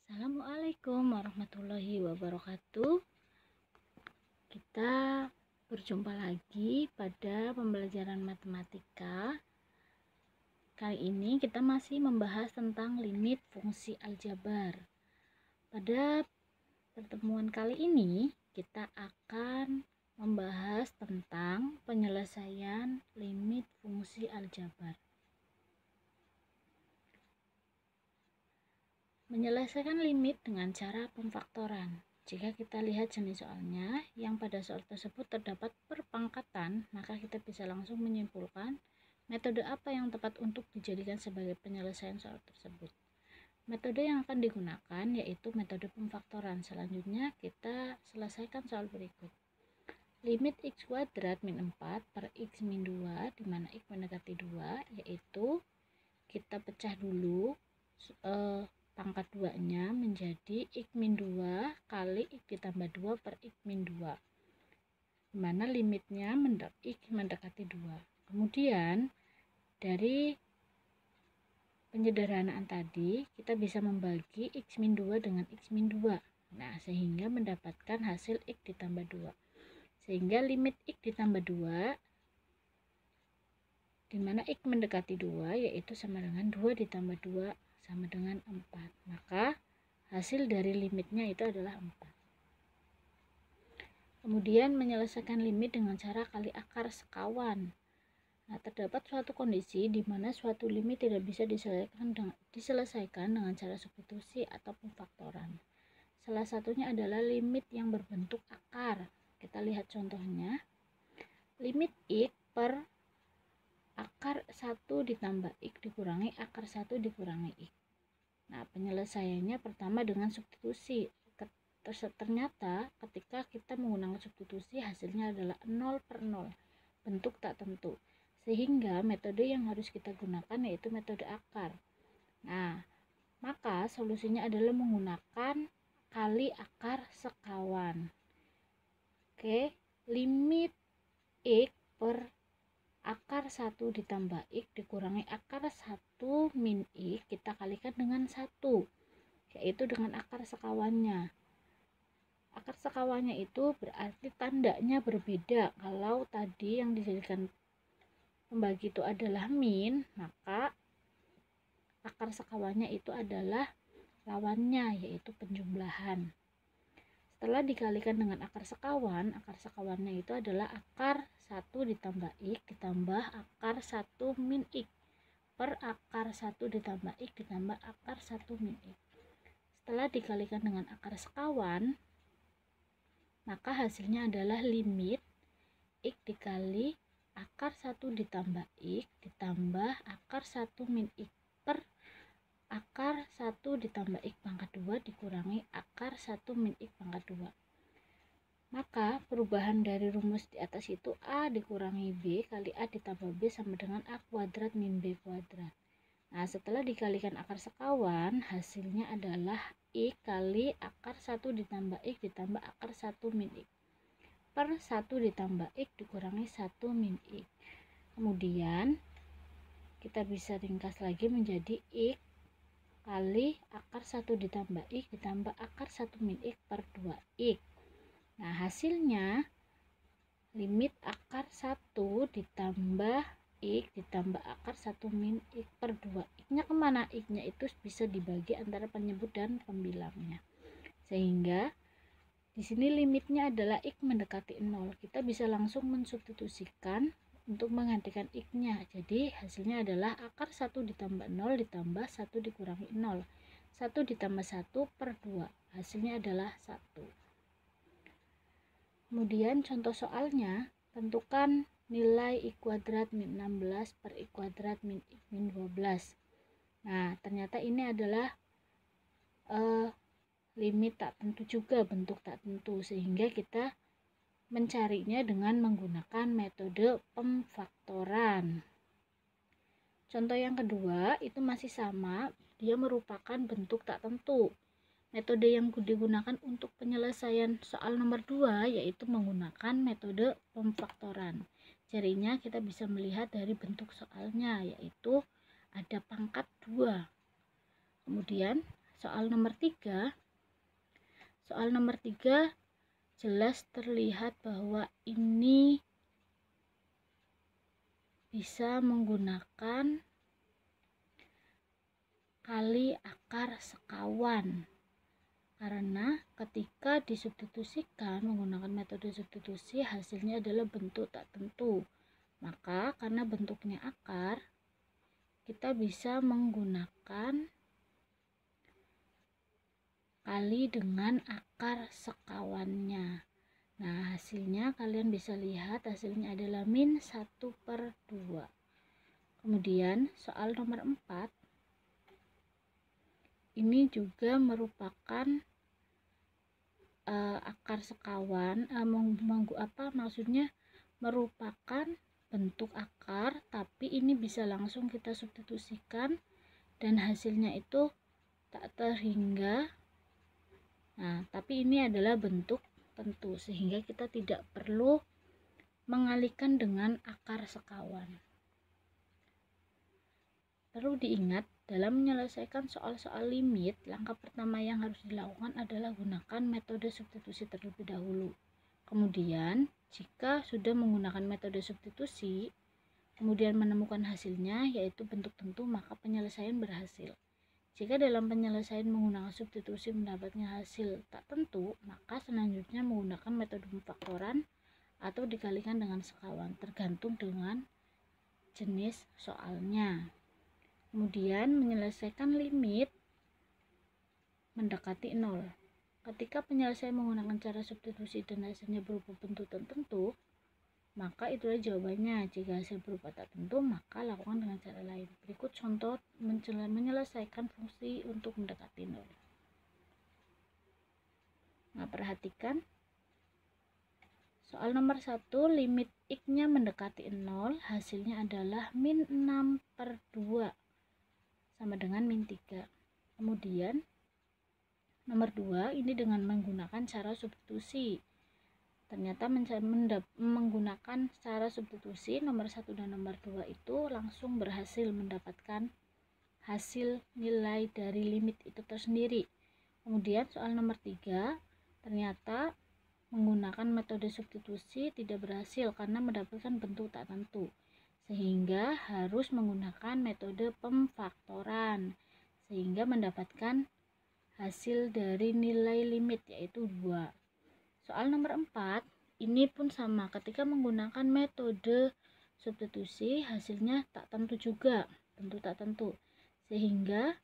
Assalamualaikum warahmatullahi wabarakatuh. Kita berjumpa lagi pada pembelajaran matematika. Kali ini kita masih membahas tentang limit fungsi aljabar. Pada pertemuan kali ini kita akan membahas tentang penyelesaian limit fungsi aljabar. Menyelesaikan limit dengan cara pemfaktoran. Jika kita lihat jenis soalnya, yang pada soal tersebut terdapat perpangkatan, maka kita bisa langsung menyimpulkan metode apa yang tepat untuk dijadikan sebagai penyelesaian soal tersebut. Metode yang akan digunakan yaitu metode pemfaktoran. Selanjutnya kita selesaikan soal berikut. Limit x kuadrat min 4 per x min 2, di mana x mendekati 2, yaitu kita pecah dulu pangkat 2-nya menjadi x min 2 kali x ditambah 2 per x min 2, dimana limitnya x mendekati 2. Kemudian dari penyederhanaan tadi kita bisa membagi x min 2 dengan x min 2, nah sehingga mendapatkan hasil x ditambah 2, sehingga limit x ditambah 2 dimana x mendekati 2 yaitu sama dengan 2 ditambah 2 sama dengan 4, maka hasil dari limitnya itu adalah 4. Kemudian menyelesaikan limit dengan cara kali akar sekawan. Nah, terdapat suatu kondisi di mana suatu limit tidak bisa diselesaikan dengan cara substitusi atau pemfaktoran. Salah satunya adalah limit yang berbentuk akar. Kita lihat contohnya. Limit x per akar 1 ditambah x dikurangi akar 1 dikurangi x. Nah, penyelesaiannya pertama dengan substitusi. Ternyata ketika kita menggunakan substitusi hasilnya adalah 0 per 0, bentuk tak tentu. Sehingga metode yang harus kita gunakan yaitu metode akar. Nah, maka solusinya adalah menggunakan kali akar sekawan. Oke, limit x per akar 1 ditambah x dikurangi akar 1 min x kita kalikan dengan 1, yaitu dengan akar sekawannya. Akar sekawannya itu berarti tandanya berbeda. Kalau tadi yang dijadikan pembagi itu adalah min, maka akar sekawannya itu adalah lawannya, yaitu penjumlahan. Setelah dikalikan dengan akar sekawannya itu adalah akar 1 ditambah x ditambah akar 1 min x per akar 1 ditambah x ditambah akar 1 min x. Setelah dikalikan dengan akar sekawan, maka hasilnya adalah limit x dikali akar 1 ditambah x ditambah akar 1 min x per akar 1 ditambah x pangkat 2 dikurangi akar 1 min x pangkat 2. Maka perubahan dari rumus di atas itu a dikurangi b kali a ditambah b sama dengan a kuadrat min b kuadrat. Nah, setelah dikalikan akar sekawan, hasilnya adalah x kali akar 1 ditambah x ditambah akar 1 min x per 1 ditambah x dikurangi 1 min x. Kemudian kita bisa ringkas lagi menjadi x kali akar 1 ditambah x ditambah akar 1 min x per 2x. Nah, hasilnya limit akar 1 ditambah x ditambah akar 1 min x per 2. X-nya kemana? X-nya itu bisa dibagi antara penyebut dan pembilangnya. Sehingga di sini limitnya adalah x mendekati 0. Kita bisa langsung mensubstitusikan untuk menggantikan x-nya. Jadi hasilnya adalah akar 1 ditambah 0 ditambah 1 dikurangi 0. 1 ditambah 1 per 2. Hasilnya adalah 1. Kemudian contoh soalnya, tentukan nilai x kuadrat min 16 per x kuadrat min x min 12. Nah, ternyata ini adalah limit tak tentu juga, bentuk tak tentu, sehingga kita mencarinya dengan menggunakan metode pemfaktoran. Contoh yang kedua itu masih sama, dia merupakan bentuk tak tentu. Metode yang digunakan untuk penyelesaian soal nomor 2 yaitu menggunakan metode pemfaktoran. Cirinya kita bisa melihat dari bentuk soalnya, yaitu ada pangkat 2. Kemudian soal nomor 3. Soal nomor 3 jelas terlihat bahwa ini bisa menggunakan kali akar sekawan. Karena ketika disubstitusikan menggunakan metode substitusi, hasilnya adalah bentuk tak tentu. Maka karena bentuknya akar, kita bisa menggunakan kali dengan akar sekawannya. Nah, hasilnya kalian bisa lihat hasilnya adalah min 1/2. Kemudian soal nomor 4 ini juga merupakan akar sekawan, maksudnya merupakan bentuk akar, tapi ini bisa langsung kita substitusikan dan hasilnya itu tak terhingga. Nah, tapi ini adalah bentuk tentu sehingga kita tidak perlu mengalihkan dengan akar sekawan. Perlu diingat, dalam menyelesaikan soal-soal limit, langkah pertama yang harus dilakukan adalah gunakan metode substitusi terlebih dahulu. Kemudian, jika sudah menggunakan metode substitusi, kemudian menemukan hasilnya yaitu bentuk tentu, maka penyelesaian berhasil. Jika dalam penyelesaian menggunakan substitusi mendapatkan hasil tak tentu, maka selanjutnya menggunakan metode pemfaktoran atau dikalikan dengan sekawan, tergantung dengan jenis soalnya. Kemudian menyelesaikan limit mendekati 0. Ketika penyelesaian menggunakan cara substitusi dan hasilnya berupa bentuk tertentu, maka itulah jawabannya. Jika hasil berupa tak tentu, maka lakukan dengan cara lain. Berikut contoh menyelesaikan fungsi untuk mendekati 0. Nah, perhatikan. Soal nomor 1, limit x-nya mendekati 0, hasilnya adalah min 6/2 sama dengan min 3. Kemudian nomor 2 ini dengan menggunakan cara substitusi. Ternyata menggunakan cara substitusi nomor 1 dan nomor 2 itu langsung berhasil mendapatkan hasil nilai dari limit itu tersendiri. Kemudian soal nomor 3 ternyata menggunakan metode substitusi tidak berhasil karena mendapatkan bentuk tak tentu, sehingga harus menggunakan metode pemfaktoran sehingga mendapatkan hasil dari nilai limit yaitu 2. Soal nomor 4 ini pun sama, ketika menggunakan metode substitusi hasilnya tak tentu juga, bentuk tak tentu, sehingga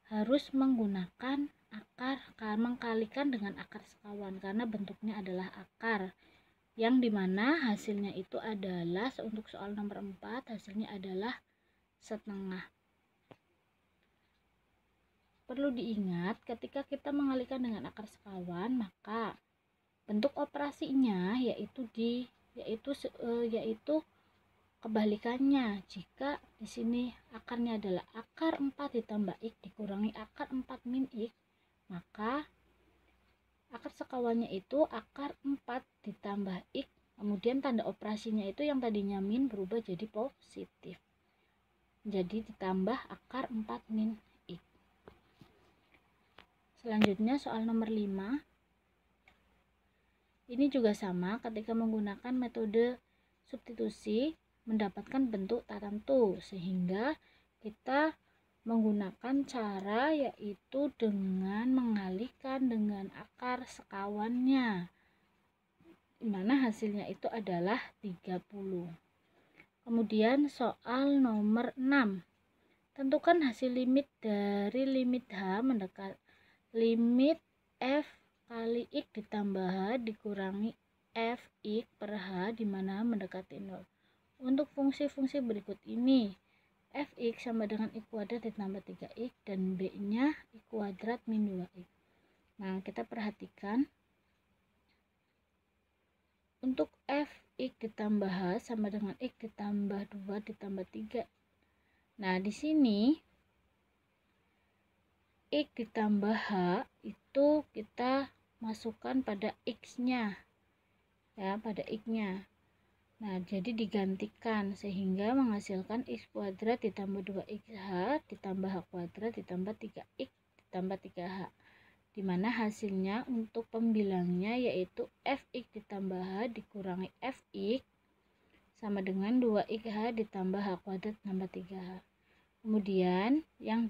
harus menggunakan mengkalikan dengan akar sekawan karena bentuknya adalah akar, yang dimana hasilnya itu adalah, untuk soal nomor 4 hasilnya adalah setengah. Perlu diingat, ketika kita mengalihkan dengan akar sekawan, maka bentuk operasinya yaitu kebalikannya. Jika di sini akarnya adalah akar 4 ditambah x dikurangi akar 4 min x, maka akar sekawannya itu akar 4 ditambah x, kemudian tanda operasinya itu yang tadinya min berubah jadi positif, jadi ditambah akar 4 min x. Selanjutnya soal nomor 5 ini juga sama, ketika menggunakan metode substitusi mendapatkan bentuk tak tentu, sehingga kita menggunakan cara yaitu dengan mengalihkan dengan akar sekawannya, dimana hasilnya itu adalah 30. Kemudian soal nomor 6, tentukan hasil limit dari limit h mendekat limit f kali x ditambah h dikurangi f x per h dimana mendekati 0. Untuk fungsi-fungsi berikut ini, fx sama dengan x kuadrat ditambah 3x dan b-nya x kuadrat min 2x. Nah, kita perhatikan. Untuk fx ditambah h sama dengan x ditambah 2 ditambah 3. Nah, di sini x ditambah h itu kita masukkan pada x-nya. Ya, pada x-nya. Nah, jadi digantikan sehingga menghasilkan x kuadrat ditambah 2xh ditambah h kuadrat ditambah 3x ditambah 3H, dimana hasilnya untuk pembilangnya yaitu Fx ditambah H dikurangi Fx sama dengan 2xH ditambah H kuadrat tambah 3H. Kemudian yang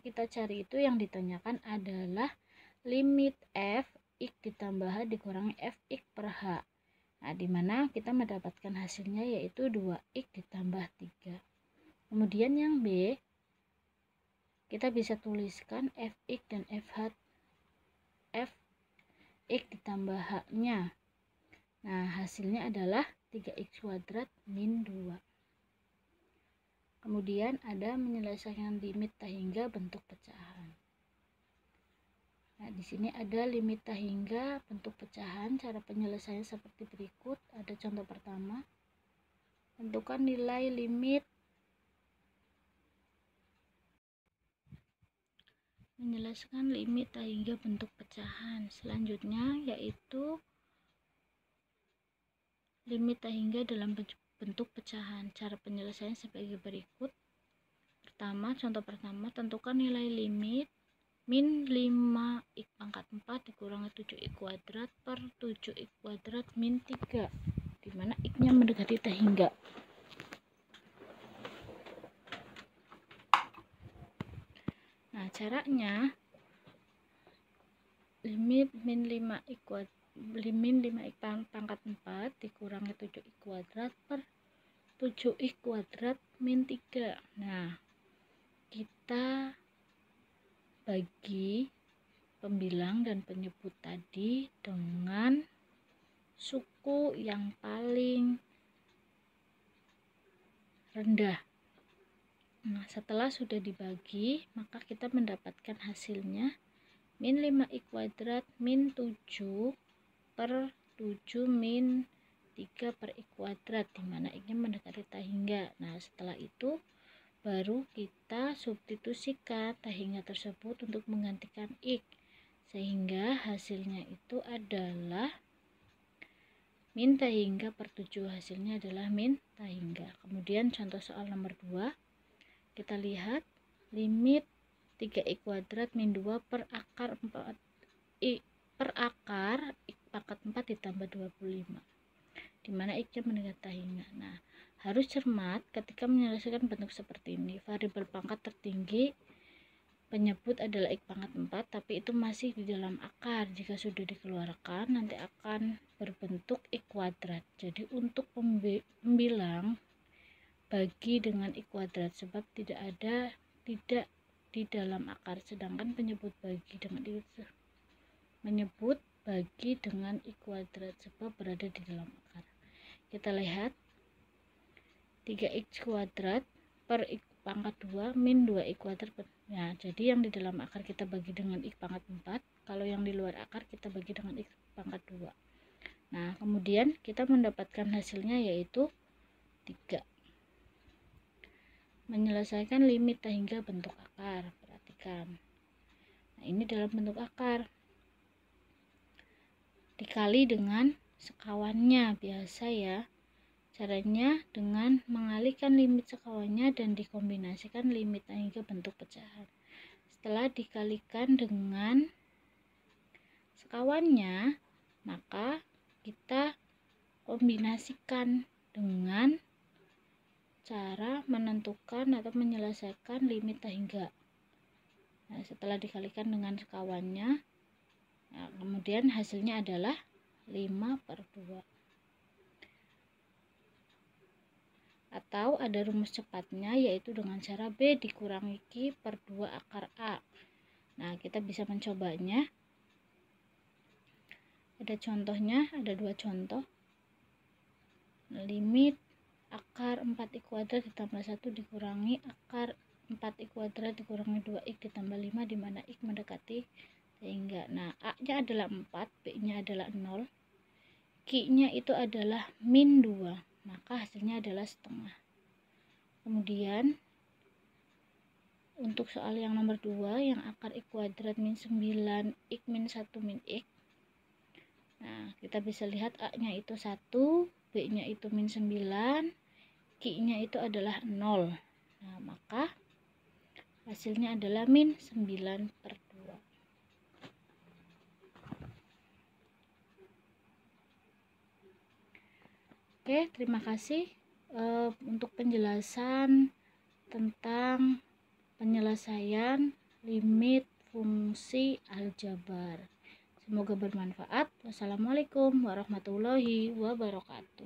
kita cari itu, yang ditanyakan adalah limit Fx ditambah H dikurangi Fx per H. Nah, dimana kita mendapatkan hasilnya yaitu 2x ditambah 3. Kemudian yang B, kita bisa tuliskan Fx dan Fx ditambah H-nya. Nah, hasilnya adalah 3x kuadrat min 2. Kemudian ada menyelesaikan limit tak hingga bentuk pecahan. Nah, di sini ada limit tak hingga bentuk pecahan. Cara penyelesaiannya seperti berikut. Ada contoh pertama. Tentukan nilai limit menyelesaikan limit tak hingga bentuk pecahan. Selanjutnya yaitu limit tak hingga dalam bentuk pecahan. Cara penyelesaiannya sebagai berikut. Pertama, contoh pertama, tentukan nilai limit min 5x pangkat 4 dikurangi 7x kuadrat per 7x kuadrat min 3, dimana x-nya mendekati tak hingga. Nah, caranya limit min 5x pangkat 4 dikurangi 7x kuadrat per 7x kuadrat min 3. Nah, kita bagi pembilang dan penyebut tadi dengan suku yang paling rendah. Nah, setelah sudah dibagi, maka kita mendapatkan hasilnya min 5x kuadrat min 7 per 7 min 3 per x kuadrat, dimana x-nya mendekati tak hingga. Nah, setelah itu baru kita substitusikan tak hingga tersebut untuk menggantikan x, sehingga hasilnya itu adalah min tak hingga per 7. Hasilnya adalah min tak hingga. Kemudian contoh soal nomor 2, kita lihat limit 3x kuadrat min 2 per akar 4 per akar x pangkat 4 ditambah 25, dimana x-nya mendekati tak hingga. Nah, harus cermat ketika menyelesaikan bentuk seperti ini. Variabel pangkat tertinggi penyebut adalah x pangkat 4, tapi itu masih di dalam akar. Jika sudah dikeluarkan, nanti akan berbentuk x kuadrat. Jadi untuk pembilang bagi dengan x kuadrat, sebab tidak di dalam akar, sedangkan penyebut bagi dengan x kuadrat sebab berada di dalam akar. Kita lihat 3x kuadrat per x pangkat 2 min 2x kuadrat per, nah, jadi yang di dalam akar kita bagi dengan x pangkat 4, kalau yang di luar akar kita bagi dengan x pangkat 2. Nah, kemudian kita mendapatkan hasilnya yaitu 3. Menyelesaikan limit tak hingga bentuk akar. Perhatikan. Nah, ini dalam bentuk akar. Dikali dengan sekawannya, biasa ya. Caranya dengan mengalihkan limit sekawannya dan dikombinasikan limit tak hingga bentuk pecahan. Setelah dikalikan dengan sekawannya, maka kita kombinasikan dengan cara menentukan atau menyelesaikan limit tak hingga. Nah, setelah dikalikan dengan sekawannya, nah, kemudian hasilnya adalah 5/2. Atau ada rumus cepatnya, yaitu dengan cara B dikurangi Q per 2 akar A. Nah, kita bisa mencobanya. Ada contohnya, ada 2 contoh. Limit akar 4x kuadrat ditambah 1 dikurangi akar 4x kuadrat dikurangi 2x ditambah 5, dimana x mendekati sehingga. Nah, A-nya adalah 4, B-nya adalah 0, Q-nya itu adalah min 2, maka hasilnya adalah setengah. Kemudian untuk soal yang nomor 2, yang akar x kuadrat min 9 x min 1 min x. Nah, kita bisa lihat A-nya itu 1, B-nya itu min 9, Q-nya itu adalah 0. Nah, maka Hasilnya adalah min 9/2. Oke, terima kasih untuk penjelasan tentang penyelesaian limit fungsi aljabar. Semoga bermanfaat. Wassalamualaikum warahmatullahi wabarakatuh.